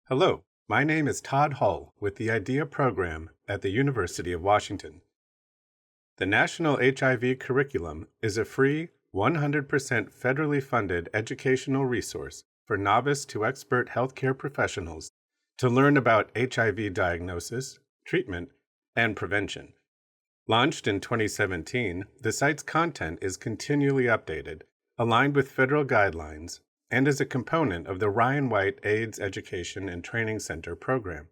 Hello, my name is Todd Hull with the IDEA program at the University of Washington. The National HIV Curriculum is a free, 100% federally funded educational resource for novice to expert healthcare professionals to learn about HIV diagnosis, treatment, and prevention. Launched in 2017, the site's content is continually updated, aligned with federal guidelines, and is a component of the Ryan White AIDS Education and Training Center program.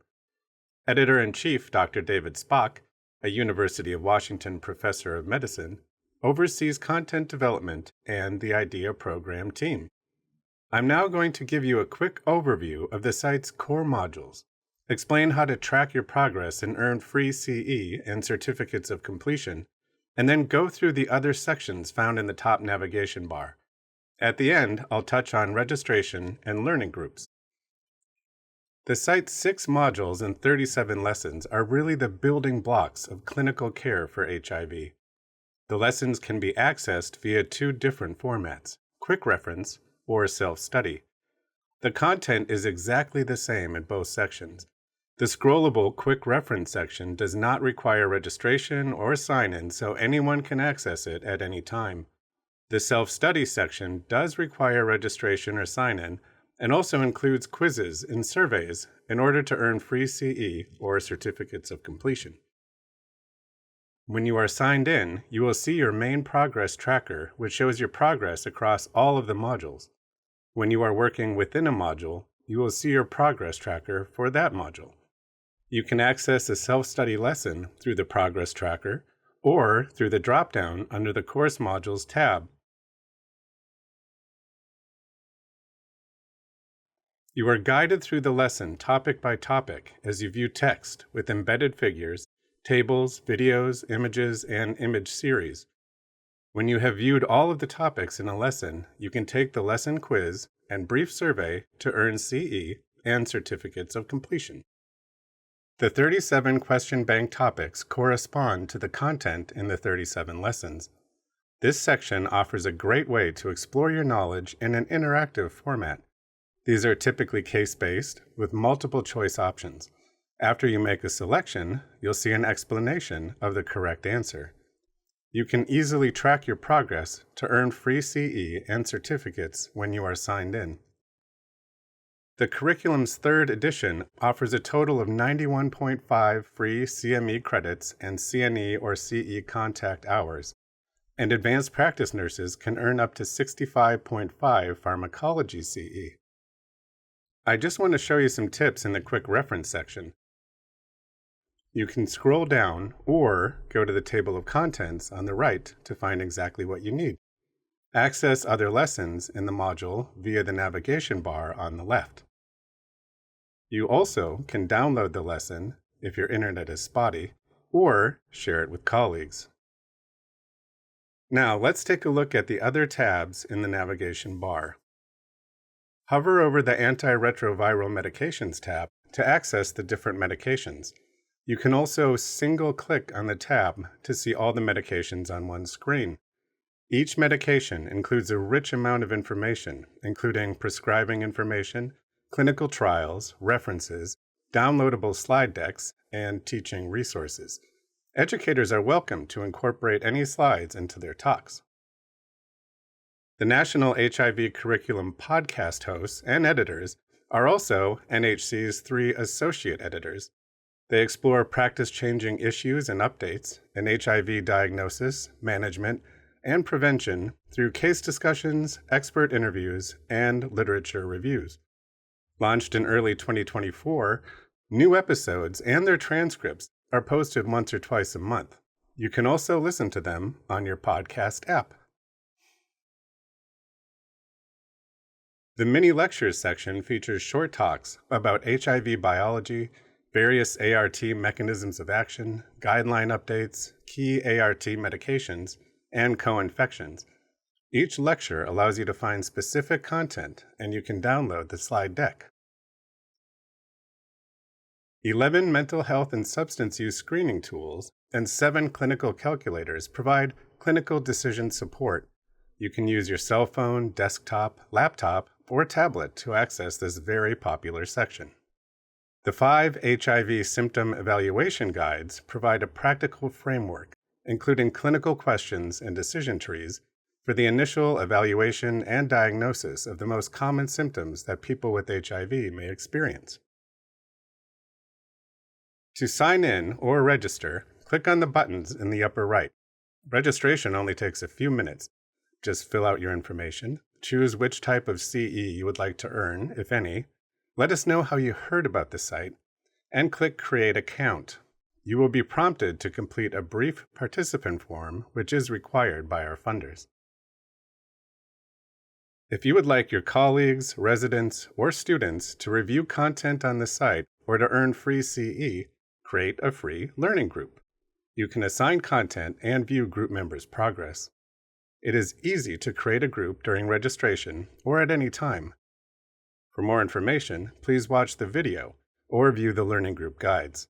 Editor-in-Chief Dr. David Spock, a University of Washington professor of medicine, oversees content development and the IDEA program team. I'm now going to give you a quick overview of the site's core modules, explain how to track your progress and earn free CE and certificates of completion, and then go through the other sections found in the top navigation bar. At the end, I'll touch on registration and learning groups. The site's 6 modules and 37 lessons are really the building blocks of clinical care for HIV. The lessons can be accessed via 2 different formats, quick reference or self-study. The content is exactly the same in both sections. The scrollable quick reference section does not require registration or sign-in, so anyone can access it at any time. The self-study section does require registration or sign-in and also includes quizzes and surveys in order to earn free CE or certificates of completion. When you are signed in, you will see your main progress tracker, which shows your progress across all of the modules. When you are working within a module, you will see your progress tracker for that module. You can access a self-study lesson through the progress tracker or through the drop-down under the Course Modules tab. You are guided through the lesson topic by topic as you view text with embedded figures, tables, videos, images, and image series. When you have viewed all of the topics in a lesson, you can take the lesson quiz and brief survey to earn CE and certificates of completion. The 37 question bank topics correspond to the content in the 37 lessons. This section offers a great way to explore your knowledge in an interactive format. These are typically case-based with multiple choice options. After you make a selection, you'll see an explanation of the correct answer. You can easily track your progress to earn free CE and certificates when you are signed in. The curriculum's 3rd edition offers a total of 91.5 free CME credits and CNE or CE contact hours, and advanced practice nurses can earn up to 65.5 pharmacology CE. I just want to show you some tips in the quick reference section. You can scroll down or go to the table of contents on the right to find exactly what you need. Access other lessons in the module via the navigation bar on the left. You also can download the lesson if your internet is spotty or share it with colleagues. Now let's take a look at the other tabs in the navigation bar. Hover over the Antiretroviral Medications tab to access the different medications. You can also single-click on the tab to see all the medications on one screen. Each medication includes a rich amount of information, including prescribing information, clinical trials, references, downloadable slide decks, and teaching resources. Educators are welcome to incorporate any slides into their talks. The National HIV Curriculum podcast hosts and editors are also NHC's 3 associate editors. They explore practice-changing issues and updates in HIV diagnosis, management, and prevention through case discussions, expert interviews, and literature reviews. Launched in early 2024, new episodes and their transcripts are posted once or twice a month. You can also listen to them on your podcast app. The Mini-Lectures section features short talks about HIV biology, various ART mechanisms of action, guideline updates, key ART medications, and co-infections. Each lecture allows you to find specific content, and you can download the slide deck. 11 mental health and substance use screening tools and 7 clinical calculators provide clinical decision support. You can use your cell phone, desktop, laptop, or tablet to access this very popular section. The 5 HIV symptom evaluation guides provide a practical framework, including clinical questions and decision trees, for the initial evaluation and diagnosis of the most common symptoms that people with HIV may experience. To sign in or register, click on the buttons in the upper right. Registration only takes a few minutes. Just fill out your information, choose which type of CE you would like to earn, if any, let us know how you heard about the site, and click Create Account. You will be prompted to complete a brief participant form, which is required by our funders. If you would like your colleagues, residents, or students to review content on the site or to earn free CE, create a free learning group. You can assign content and view group members' progress. It is easy to create a group during registration or at any time. For more information, please watch the video or view the learning group guides.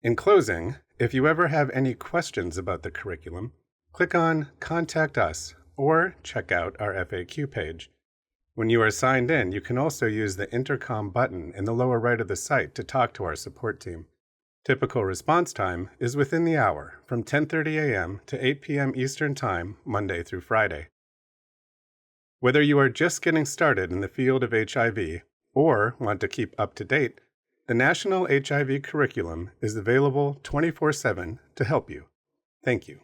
In closing, if you ever have any questions about the curriculum, click on Contact Us or check out our FAQ page. When you are signed in, you can also use the intercom button in the lower right of the site to talk to our support team. Typical response time is within the hour, from 10:30 a.m. to 8 p.m. Eastern Time, Monday through Friday. Whether you are just getting started in the field of HIV or want to keep up to date, the National HIV Curriculum is available 24/7 to help you. Thank you.